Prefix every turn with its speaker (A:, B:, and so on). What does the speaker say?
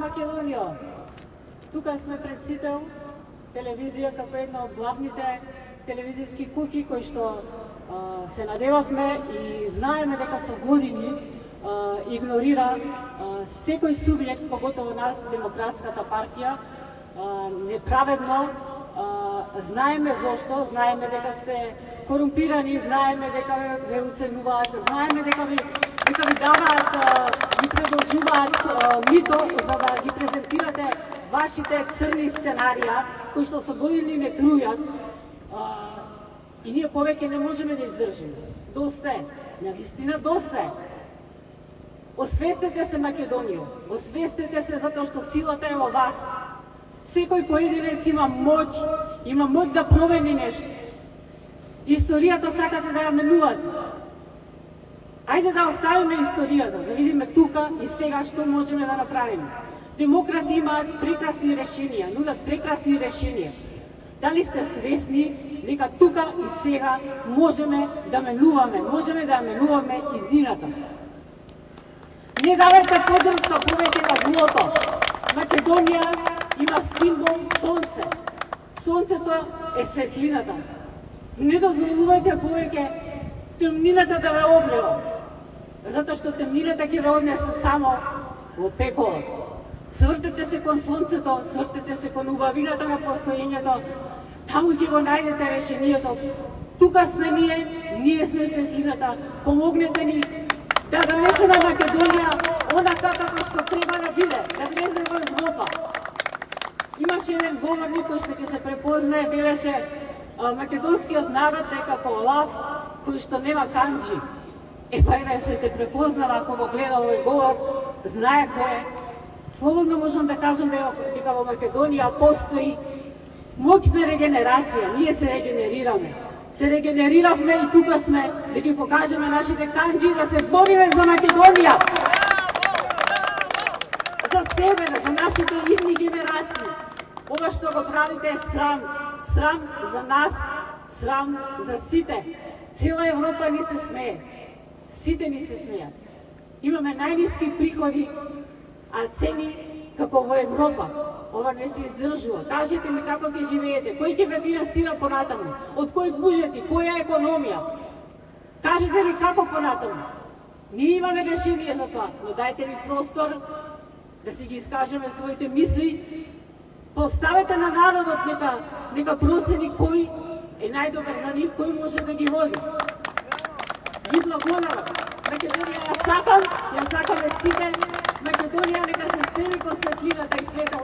A: Македонија. Тука сме пред Сител, телевизија како една од главните телевизиски куќи кои што се надевавме и знаеме дека со години игнорира секој субјект, поготово нас, Демократската партија, неправедно. Знаеме зошто, знаеме дека сте корумпирани, знаеме дека ве уценуваат, знаеме дека ви даваат, ви предоđуваат мито за да ги презентирате вашите црни сценарија кои што со години не трујат. И ние повеќе не можеме да издржиме. Доста е. Навистина доста е. Освестете се, Македонија. Освестете се затоа што силата е во вас. Секој поединец има моќ да промени нешто. Историјата сакате да ја менувате. Ајде да оставиме историјата, да видиме тука и сега што можеме да направиме. Демократи имаат прекрасни решенија, нудат прекрасни решенија. Дали сте свесни дека тука и сега можеме да менуваме, можеме да менуваме иднината. Не давете поддршка повеќе на злото. Македонија има символ сонце. Сонцето е светлината. Не дозволувајте повеќе темнината да ве облева. Затоа што темнината ќе ве однесе само во пеколот. Свртете се кон сонцето, свртете се кон убавината на постоењето. Таму ќе го најдете решението. Тука сме ние сме светлината. Помогнете ни да донесеме Македонија онака како што треба да биде, да влезе во Европа. Имаше еден говорник кој што ќе се препознае, велеше македонскиот народ е како лав кој што нема канџи. Бајде се препознава ако го гледа овој говор, знае кој е. Слободно можам да кажам дека во Македонија постои моќна регенерација. Ние се регенерираме. Се регенериравме и тука сме да ги покажеме нашите канџи да се бориме за Македонија. За себе, за нашите идни генерации. Ова што го правите е срам. Срам за нас, срам за сите. Цела Европа ни се смее. Сите ни се смеат. Имаме најниски приходи, а цени како во Европа. Ова не се издржува. Кажете ми како ќе живеете, кој ќе ве финансира понатаму, од кој буџети, која економија. Кажете ми како понатаму. Ние имаме решение за тоа, но дајте ни простор да си ги искажеме своите мисли. Поставете на народот нека процени кој е најдобар за нив, кој може да ги води. Ви благодарам. Македонија ја сакам сите. Македонија нека се стеми кон светлината и светот.